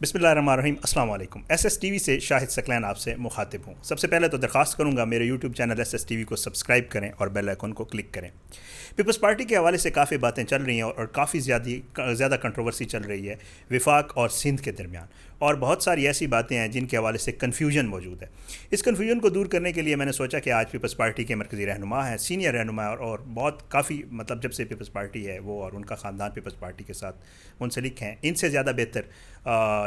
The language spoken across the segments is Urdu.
بسم اللہ الرحمن الرحیم. السلام علیکم. ایس ایس ٹی وی سے شاہد ثقلین آپ سے مخاطب ہوں. سب سے پہلے تو درخواست کروں گا میرے YouTube channel S S T V کو سبسکرائب کریں اور بیل آئیکن کو کلک کریں. پیپلز پارٹی کے حوالے سے کافی باتیں چل رہی ہیں اور کافی زیادہ کنٹروورسی چل رہی ہے وفاق اور سندھ کے درمیان، اور بہت ساری ایسی باتیں ہیں جن کے حوالے سے کنفیوژن موجود ہے. اس کنفیوژن کو دور کرنے کے لیے میں نے سوچا کہ آج پیپلز پارٹی کے مرکزی رہنما ہیں، سینئر رہنما اور بہت کافی جب سے پیپلز پارٹی ہے وہ اور ان کا خاندان پیپلز پارٹی کے ساتھ منسلک ہیں، ان سے زیادہ بہتر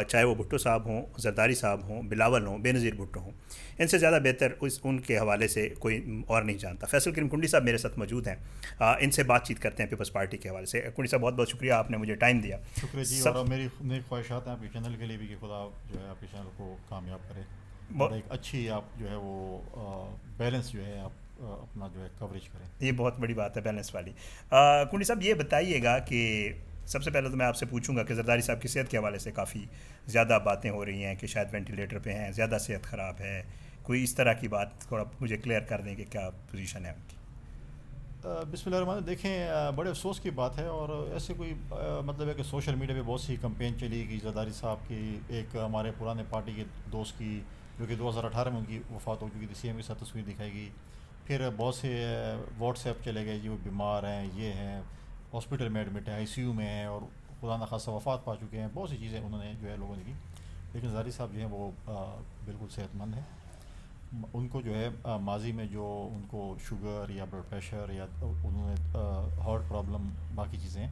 چاہے وہ بھٹو صاحب ہوں، زرداری صاحب ہوں، بلاول ہوں، بے نظیر بھٹو ہوں، ان سے زیادہ بہتر ان کے حوالے سے کوئی اور نہیں جانتا. فیصل کریم کنڈی صاحب میرے ساتھ موجود ہیں، ان سے بات چیت کرتے ہیں پیپلز پارٹی کے حوالے سے. کنڈی صاحب بہت بہت شکریہ، آپ نے مجھے ٹائم دیا. شکریہ جی. اور میری نیک خواہشات ہیں آپ کے چینل کے لیے بھی کہ خدا جو ہے آپ کے چینل کو کامیاب کرے اور ایک اچھی آپ جو ہے وہ بیلنس جو ہے آپ اپنا جو ہے کوریج کریں. یہ بہت بڑی بات ہے بیلنس والی. کنڈی صاحب یہ بتائیے گا کہ سب سے پہلے تو میں آپ سے پوچھوں گا کہ زرداری صاحب کی صحت کے حوالے سے کافی زیادہ باتیں ہو رہی ہیں کہ شاید وینٹیلیٹر پہ ہیں، زیادہ صحت خراب ہے، کوئی اس طرح کی بات تھوڑا مجھے کلیئر کر دیں کہ کیا پوزیشن ہے ان کی. بسم اللہ الرحمن الرحیم. دیکھیں بڑے افسوس کی بات ہے اور ایسے کوئی مطلب ہے کہ سوشل میڈیا پہ بہت سی کمپین چلی کہ زرداری صاحب کی ایک ہمارے پرانے پارٹی کے دوست کی جو کہ 2018 میں ان کی وفات ہو چکی تھی، سی ایم کے ساتھ تصویر دکھائی گئی. پھر بہت سے واٹس ایپ چلے گئے جی وہ بیمار ہیں، یہ ہیں، ہاسپٹل میں ایڈمٹ ہیں، آئی سی یو میں ہیں اور خدا نخواستہ وفات پا چکے ہیں. بہت سی چیزیں انہوں نے جو ہے لوگوں نے کی، لیکن زرداری صاحب جو ہیں وہ بالکل صحت مند ہیں. ان کو جو ہے ماضی میں جو ان کو شوگر یا بلڈ پریشر یا انہوں نے ہارٹ پرابلم باقی چیزیں ہیں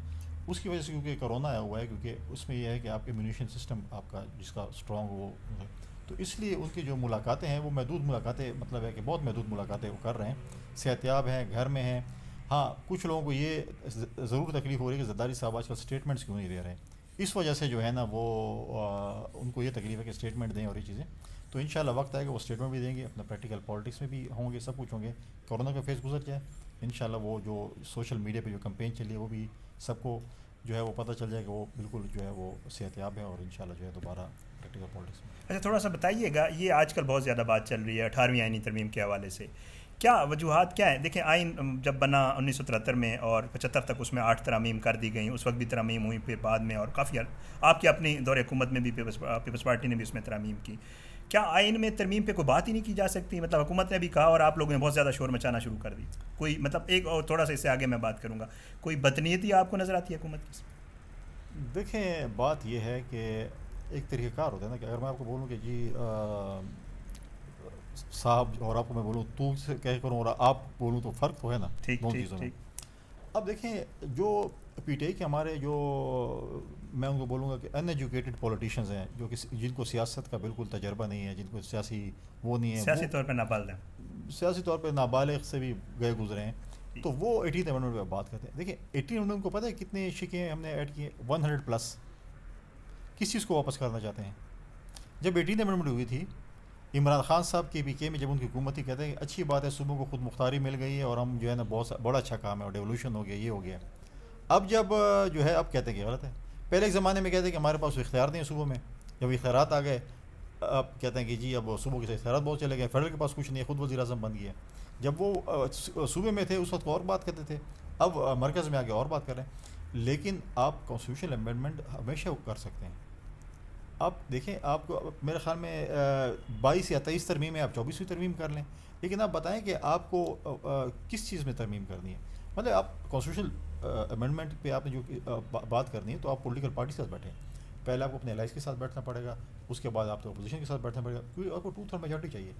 اس کی وجہ سے، کیونکہ کرونا آیا ہوا ہے، کیونکہ اس میں یہ ہے کہ آپ کے امیونیشن سسٹم آپ کا جس کا اسٹرانگ ہو ہے، تو اس لیے ان کی جو ملاقاتیں ہیں وہ محدود ملاقاتیں، مطلب ہے کہ بہت محدود ملاقاتیں وہ کر رہے ہیں. صحت یاب ہیں، گھر میں ہیں. ہاں کچھ لوگوں کو یہ ضرور تکلیف ہو رہی ہے کہ زرداری صاحب آج کل اسٹیٹمنٹس کیوں نہیں دے رہے ہیں. اس وجہ سے جو ہے نا وہ ان کو یہ تکلیف ہے کہ اسٹیٹمنٹ دیں اور یہ چیزیں. تو انشاءاللہ وقت آئے گا وہ اسٹیٹمنٹ بھی دیں گے، اپنا پریکٹیکل پالیٹکس میں بھی ہوں گے، سب کچھ ہوں گے. کورونا کا فیز گزر جائے انشاءاللہ وہ جو سوشل میڈیا پہ جو کمپین چلی ہے وہ بھی سب کو جو ہے وہ پتہ چل جائے کہ وہ بالکل جو ہے وہ صحت یاب ہے اور انشاءاللہ جو ہے دوبارہ پریکٹیکل پالیٹکس میں. اچھا تھوڑا سا بتائیے گا، یہ آج کل بہت زیادہ بات چل رہی ہے 18ویں آئینی ترمیم کے حوالے سے، کیا وجوہات کیا ہیں؟ دیکھیں آئین جب بنا 1973 میں اور 75 تک اس میں 8 ترامیم کر دی گئیں، اس وقت بھی ترامیم ہوئی، پھر بعد میں اور کافی آپ کی اپنی دور حکومت میں بھی پیپلز پارٹی نے بھی اس میں ترامیم کی. کیا آئین میں ترمیم پہ کوئی بات ہی نہیں کی جا سکتی؟ حکومت نے بھی کہا اور آپ لوگوں نے بہت زیادہ شور مچانا شروع کر دی. کوئی ایک اور تھوڑا سا اس سے آگے میں بات کروں گا، کوئی بدنیتی آپ کو نظر آتی ہے حکومت کی؟ دیکھیں بات یہ ہے کہ ایک طریقہ کار ہوتا ہے نا کہ اگر میں آپ کو بولوں کہ جی صاحب اور آپ کو میں بولوں تو سے کہہ کروں اور آپ بولوں تو فرق تو ہے نا ٹھیک دونوں ٹھیک چیزوں میں. ٹھیک. اب دیکھیں جو پی ٹی آئی کے ہمارے جو میں ان کو بولوں گا کہ ان ایجوکیٹڈ پولیٹیشینز ہیں جو کہ جن کو سیاست کا بالکل تجربہ نہیں ہے، جن کو سیاسی وہ نہیں ہے، سیاسی طور پہ ناپال دیں، سیاسی طور پہ نابالغ سے بھی گئے گزرے ہیں، تو وہ 18 امنڈمنٹ پہ بات کرتے ہیں. دیکھیں 18 امنڈمنٹ کو پتہ ہے کتنے شکیں ہم نے ایڈ کیے؟ 100+. کس چیز کو واپس کرنا چاہتے ہیں؟ جب 18 امنڈمنٹ ہوئی تھی عمران خان صاحب کے پی کے میں جب ان کی حکومت ہی کہتے ہیں کہ اچھی بات ہے صوبوں کو خود مختاری مل گئی ہے اور ہم جو ہے نا بہت بڑا اچھا کام ہے اور ڈیولوشن ہو گیا، یہ ہو گیا. اب جب جو ہے اب کہتے ہیں کہ غلط ہے. پہلے ایک زمانے میں کہتے ہیں کہ ہمارے پاس اختیار نہیں ہے صوبوں میں، جب اختیارات آ گئے اب کہتے ہیں کہ جی اب صوبوں کے اختیارات بہت چلے گئے، فیڈرل کے پاس کچھ نہیں ہے، خود وزیر اعظم بن گیا. جب وہ صوبے میں تھے اس وقت اور بات کرتے تھے، اب مرکز میں آ کے اور بات کر رہے ہیں. لیکن آپ کانسٹیٹیوشنل امینڈمنٹ ہمیشہ کر سکتے ہیں. اب دیکھیں آپ کو میرے خیال میں 22 یا 23 ترمیم ہے، آپ 24ویں ترمیم کر لیں، لیکن آپ بتائیں کہ آپ کو کس چیز میں ترمیم کرنی ہے. مطلب آپ کانسٹیٹیوشنل امینڈمنٹ پہ آپ نے جو بات کرنی ہے تو آپ پولیٹیکل پارٹی کے ساتھ بیٹھیں. پہلے آپ کو اپنے الائز کے ساتھ بیٹھنا پڑے گا، اس کے بعد آپ کو اپوزیشن کے ساتھ بیٹھنا پڑے گا، کیونکہ آپ کو 2/3 میجورٹی چاہیے.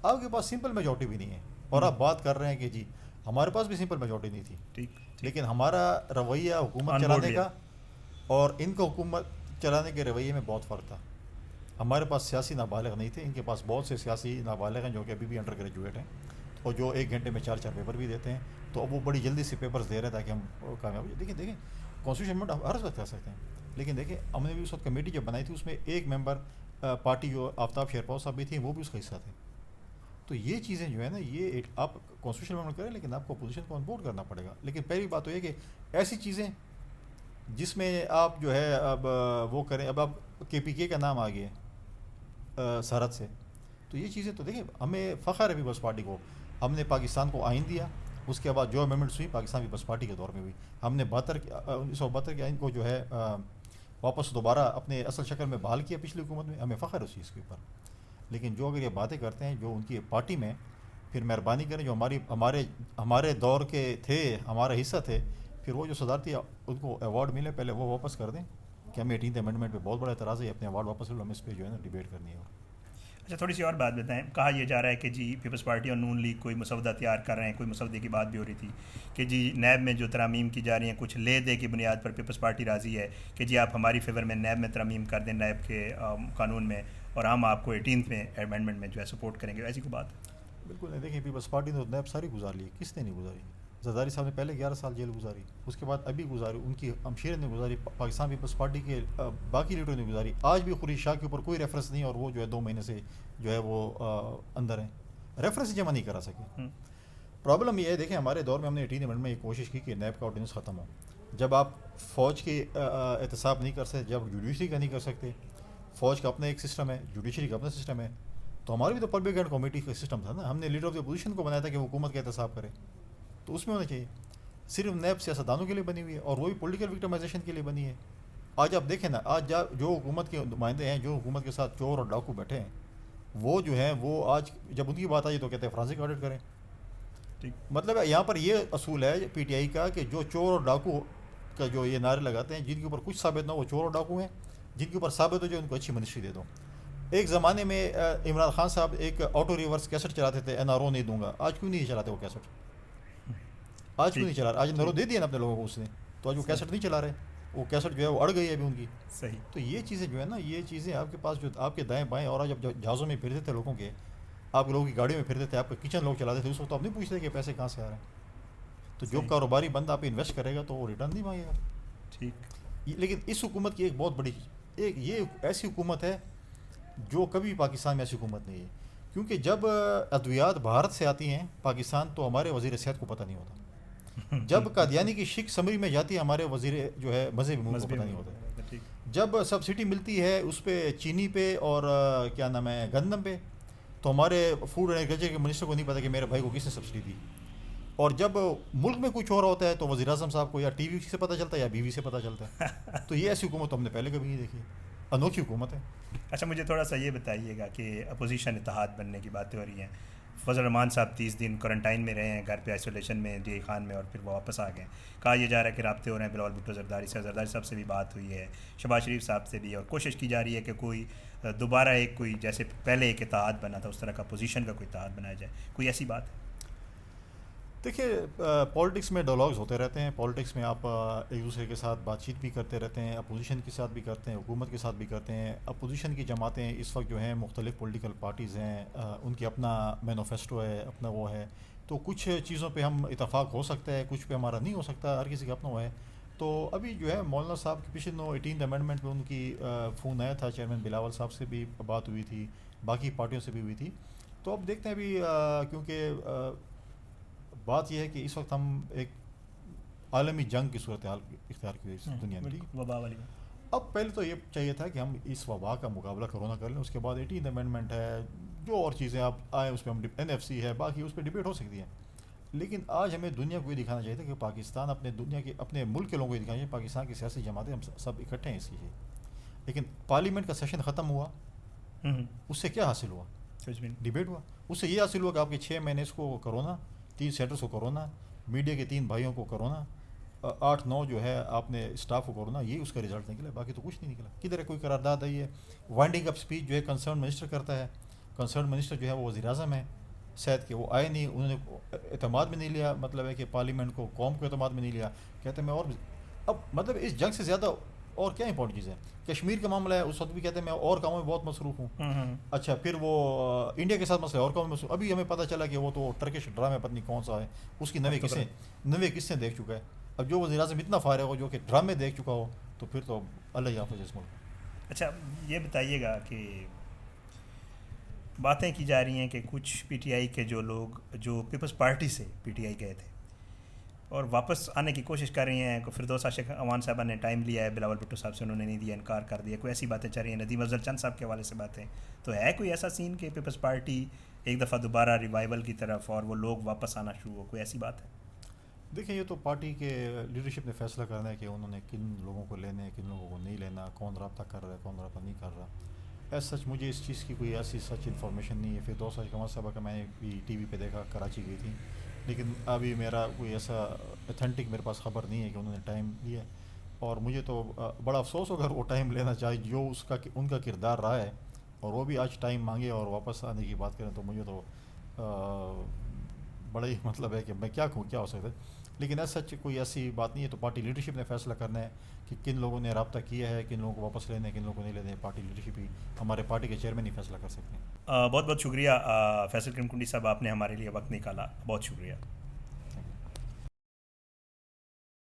آپ کے پاس سمپل میجورٹی بھی نہیں ہے اور آپ بات کر رہے ہیں کہ جی ہمارے پاس بھی سمپل میجورٹی نہیں تھی. ٹھیک. لیکن ہمارا رویہ حکومت آن بورڈ چلانے لیا. کا اور ان کو حکومت چلانے کے رویے میں بہت فرق تھا. ہمارے پاس سیاسی نابالغ نہیں تھے، ان کے پاس بہت سے سیاسی نابالغ ہیں جو کہ ابھی بھی انڈر گریجویٹ ہیں اور جو 1 گھنٹے میں 4 پیپر بھی دیتے ہیں. تو اب وہ بڑی جلدی سے پیپرز دے رہے ہیں تاکہ ہم کامیاب ہو جائیں. دیکھیں کانسٹیٹیوشن امینڈمنٹ ہر وقت کر سکتے ہیں، لیکن دیکھیں ہم نے بھی اس وقت کمیٹی جب بنائی تھی اس میں ایک ممبر پارٹی جو آفتاب شیرپاؤ صاحب بھی تھیں وہ بھی اس کا حصہ تھے. تو یہ چیزیں جو ہے نا یہ آپ کانسٹیٹیوشن امینڈمنٹ کریں لیکن آپ کو اپوزیشن کو آن بورڈ کرنا پڑے گا. لیکن پہلی بات تو یہ کہ ایسی چیزیں جس میں آپ جو ہے اب وہ کریں، اب آپ کے پی کے کا نام آ گیا سرحد سے، تو یہ چیزیں تو دیکھیں ہمیں فخر ہے پیپلز پارٹی کو. ہم نے پاکستان کو آئین دیا، اس کے بعد جو امینڈمنٹس ہوئی پاکستان پیپلز پارٹی کے دور میں ہوئی. ہم نے 1972 کے آئین کو جو ہے واپس دوبارہ اپنے اصل شکل میں بحال کیا پچھلی حکومت میں، ہمیں فخر ہے اس چیز کے اوپر. لیکن جو اگر یہ باتیں کرتے ہیں جو ان کی پارٹی میں، پھر مہربانی کریں جو ہمارے دور کے تھے، ہمارا حصہ تھے، پھر وہ جو صدارتی ان کو ایوارڈ ملے پہلے وہ واپس کر دیں. کہ ہمیں 18 امینڈمنٹ پہ بہت بڑا اعتراض ہے، اپنے ایوارڈ واپس لے لو، ہمیں اس پہ جو ہے نا ڈیبیٹ کرنی ہے. اچھا تھوڑی سی اور بات بتائیں. کہا یہ جا رہا ہے کہ جی پیپلز پارٹی اور نون لیگ کوئی مسودہ تیار کر رہے ہیں، کوئی مسودے کی بات بھی ہو رہی تھی کہ جی نیب میں جو ترامیم کی جا رہی ہیں کچھ لے دے کی بنیاد پر پیپلز پارٹی راضی ہے کہ جی آپ ہماری فیور میں نیب میں ترامیم کر دیں نیب کے قانون میں، اور ہم آپ کو 18 میں امینڈمنٹ میں جو ہے سپورٹ کریں گے. ایسی کوئی بات؟ بالکل نہیں. دیکھیں پیپلز پارٹی نے نیب ساری گزار لی، کس نے نہیں گزاری؟ زرداری صاحب نے پہلے 11 سال جیل گزاری، اس کے بعد ابھی گزاری، ان کی ہمشیرے نے گزاری، پاکستان پیپلز پارٹی کے باقی لیڈروں نے گزاری. آج بھی خورشید شاہ کے اوپر کوئی ریفرنس نہیں، اور وہ جو ہے 2 مہینے سے جو ہے وہ اندر ہیں، ریفرنس جمع نہیں کرا سکے. پرابلم یہ ہے، دیکھیں ہمارے دور میں ہم نے 18 امینڈمنٹ میں یہ کوشش کی کہ نیب کا آرڈیننس ختم ہو. جب آپ فوج کی احتساب نہیں کر سکتے، جب جوڈیشری کا نہیں کر سکتے، فوج کا اپنا ایک سسٹم ہے، جوڈیشری کا اپنا سسٹم ہے، تو ہماری بھی تو پبلک اینڈ کمیٹی کا سسٹم تھا نا. ہم نے لیڈر آف دی اپوزیشن کو بنایا تھا کہ وہ حکومت کا احتساب کرے، تو اس میں ہونا چاہیے. صرف نیب سیاستدانوں کے لیے بنی ہوئی ہے، اور وہ بھی پولیٹیکل وکٹمائزیشن کے لیے بنی ہے. آج آپ دیکھیں نا، آج جو حکومت کے نمائندے ہیں، جو حکومت کے ساتھ چور اور ڈاکو بیٹھے ہیں، وہ جو ہیں وہ آج جب ان کی بات آئی تو کہتے ہیں فرانسک آڈٹ کریں. مطلب یہاں پر یہ اصول ہے پی ٹی آئی کا کہ جو چور اور ڈاکو کا جو یہ نعرے لگاتے ہیں، جن کے اوپر کچھ ثابت نہ ہو وہ چور اور ڈاکو ہیں، جن کے اوپر ثابت ہو جو ان کو اچھی منسٹری دے دو. ایک زمانے میں عمران خان صاحب ایک آٹو ریورس کیسٹ چلاتے تھے، این آر او نہیں دوں گا. آج کیوں نہیں چلاتے وہ کیسٹ؟ آج کیوں نہیں چلا رہے؟ آج نرو دے دیا نا اپنے لوگوں کو اس نے، تو آج وہ کیسٹ نہیں چلا رہے. وہ کیسٹ جو ہے وہ اڑ گئی ہے ابھی ان کی. صحیح. تو یہ چیزیں جو ہے نا، یہ چیزیں آپ کے پاس جو آپ کے دائیں بائیں، اور جب جہازوں میں پھرتے تھے لوگوں کے، آپ لوگوں کی گاڑیوں میں پھرتے تھے، آپ کے کچن لوگ چلاتے تھے، اس وقت آپ نہیں پوچھتے کہ پیسے کہاں سے آ رہے ہیں. تو جو کاروباری بندہ آپ انویسٹ کرے گا تو وہ ریٹرن نہیں مانگے گا. ٹھیک. لیکن اس حکومت کی ایک بہت بڑی یہ ایسی حکومت ہے جو کبھی پاکستان میں ایسی حکومت نہیں ہے. کیونکہ جب ادویات بھارت سے آتی ہیں پاکستان تو ہمارے وزیر صحت کو پتہ نہیں ہوتا. جب قادیانی کی شک سمری میں جاتی ہے ہمارے وزیر جو ہے مذہبی امور کو پتہ نہیں ہوتا. جب سبسڈی ملتی ہے اس پہ چینی پہ اور کیا نام ہے گندم پہ، تو ہمارے فوڈ اینڈ ایگریکلچر کے منسٹر کو نہیں پتا کہ میرے بھائی کو کس نے سبسڈی دی. اور جب ملک میں کچھ ہو رہا ہوتا ہے تو وزیر اعظم صاحب کو یا ٹی وی سے پتہ چلتا ہے یا بی وی سے پتہ چلتا ہے. تو یہ ایسی حکومت ہم نے پہلے کبھی نہیں دیکھی. انوکھی حکومت ہے. اچھا مجھے تھوڑا سا یہ بتائیے گا کہ اپوزیشن اتحاد بننے کی باتیں ہو رہی ہیں. فضل الرحمان صاحب 30 دن کوارنٹائن میں رہے ہیں گھر پہ آئسولیشن میں ڈی خان میں، اور پھر وہ واپس آ گئے. کہا یہ جا رہا ہے کہ رابطے ہو رہے ہیں بلاول بھٹو زرداری سے، زرداری صاحب سے بھی بات ہوئی ہے، شہباز شریف صاحب سے بھی، اور کوشش کی جا رہی ہے کہ کوئی دوبارہ کوئی جیسے پہلے ایک اتحاد بنا تھا اس طرح کا اپوزیشن کا کوئی اتحاد بنایا جائے. کوئی ایسی بات ہے؟ دیکھیے پالیٹکس میں ڈائلاگز ہوتے رہتے ہیں. پالیٹکس میں آپ ایک دوسرے کے ساتھ بات چیت بھی کرتے رہتے ہیں، اپوزیشن کے ساتھ بھی کرتے ہیں، حکومت کے ساتھ بھی کرتے ہیں. اپوزیشن کی جماعتیں اس وقت جو ہیں مختلف پولیٹیکل پارٹیز ہیں، ان کی اپنا مینوفیسٹو ہے، اپنا وہ ہے. تو کچھ چیزوں پہ ہم اتفاق ہو سکتا ہے، کچھ پہ ہمارا نہیں ہو سکتا، ہر کسی کا اپنا وہ ہے. تو ابھی جو ہے مولانا صاحب کی پیچھے 18 امینڈمنٹ میں ان کی فون آیا تھا، چیئرمین بلاول صاحب سے بھی بات ہوئی تھی، باقی پارٹیوں سے بھی ہوئی تھی. تو اب دیکھتے ہیں ابھی کیونکہ بات یہ ہے کہ اس وقت ہم ایک عالمی جنگ کی صورتحال اختیار کی ہوئی اس دنیا کی وبا والی. اب پہلے تو یہ چاہیے تھا کہ ہم اس وبا کا مقابلہ کرونا کر لیں. اس کے بعد 18 امینڈمنٹ ہے، جو اور چیزیں آپ آئیں اس پہ ہم این ایف سی ہے، باقی اس پہ ڈبیٹ ہو سکتی ہے. لیکن آج ہمیں دنیا کو یہ دکھانا چاہیے تھا کہ پاکستان اپنے دنیا کے اپنے ملک کے لوگوں کو یہ دکھانا چاہیے پاکستان کی سیاسی جماعتیں ہم سب اکٹھے ہیں اس کی. لیکن پارلیمنٹ کا سیشن ختم ہوا، اس سے کیا حاصل ہوا؟ ڈبیٹ ہوا. اس سے یہ حاصل ہوا کہ آپ کے 6 مہینے اس کو کرونا، 3 سینٹرز کو کرونا، میڈیا کے 3 بھائیوں کو کرونا، 8-9 جو ہے آپ نے اسٹاف کو کرونا. یہ اس کا رزلٹ نکلا. باقی تو کچھ نہیں نکلا. کدھر ہے کوئی قرارداد آئی ہے؟ وائنڈنگ اپ اسپیچ جو ہے کنسرن منسٹر کرتا ہے. کنسرن منسٹر جو ہے وہ وزیر اعظم ہے صحت کے، وہ آئے نہیں، انہوں نے اعتماد میں نہیں لیا. مطلب ہے کہ پارلیمنٹ کو، قوم کو اعتماد میں نہیں لیا. کہتے ہیں میں اور اب مطلب اس جنگ سے زیادہ اور کیا امپورٹنٹ چیز ہے؟ کشمیر کا معاملہ ہے، اس وقت بھی کہتے ہیں میں اور کاموں میں بہت مصروف ہوں. اچھا پھر وہ انڈیا کے ساتھ مسئلہ اور کاموں میں مصروف. ابھی ہمیں پتہ چلا کہ وہ تو ٹرکش ڈرامے پتہ نہیں کون سا ہے، اس کی نوے قصے دیکھ چکا ہے. اب جو وزیر اعظم اتنا فارغ ہو جو کہ ڈرامے دیکھ چکا ہو تو پھر تو اللہ ہی حافظ اس ملک. اچھا یہ بتائیے گا کہ باتیں کی جا رہی ہیں کہ کچھ پی ٹی آئی کے جو لوگ جو پیپلز پارٹی سے پی ٹی آئی گئے تھے اور واپس آنے کی کوشش کر رہی ہیں، فردوس عاشق امان صاحبہ نے ٹائم لیا ہے بلاول بھٹو صاحب سے، انہوں نے نہیں دیا، انکار کر دیا. کوئی ایسی باتیں چل رہی ہیں ندیم افضل چند صاحب کے حوالے سے باتیں. تو ہے کوئی ایسا سین کہ پیپلز پارٹی ایک دفعہ دوبارہ ریوائول کی طرف اور وہ لوگ واپس آنا شروع ہو؟ کوئی ایسی بات ہے؟ دیکھیں یہ تو پارٹی کے لیڈرشپ نے فیصلہ کرنا ہے کہ انہوں نے کن لوگوں کو لینا ہے، کن لوگوں کو نہیں لینا، کون رابطہ کر رہا ہے، کون رابطہ نہیں کر رہا. ایز سچ مجھے اس چیز کی کوئی ایسی سچ انفارمیشن نہیں ہے. پھر دوست کمال صاحبہ کا میں نے بھی ٹی وی پہ دیکھا، کراچی گئی تھی، لیکن ابھی میرا کوئی ایسا اتھینٹک میرے پاس خبر نہیں ہے کہ انہوں نے ٹائم لیا. اور مجھے تو بڑا افسوس ہوگا وہ ٹائم لینا چاہے، جو اس کا ان کا کردار رہا ہے، اور وہ بھی آج ٹائم مانگے اور واپس آنے کی بات کریں تو مجھے تو بڑا ہی مطلب ہے کہ میں کیا کہوں، کیا ہو سکتا ہے. لیکن ایسا سچ کوئی ایسی بات نہیں ہے. تو پارٹی لیڈرشپ نے فیصلہ کرنا ہے کہ کن لوگوں نے رابطہ کیا ہے، کن لوگوں کو واپس لینے ہیں، کن لوگوں کو نہیں لینے ہیں. پارٹی لیڈرشپ ہی، ہمارے پارٹی کے چیئرمین ہی فیصلہ کر سکتے ہیں. بہت بہت شکریہ فیصل کرم کنڈی صاحب، آپ نے ہمارے لیے وقت نکالا، بہت شکریہ.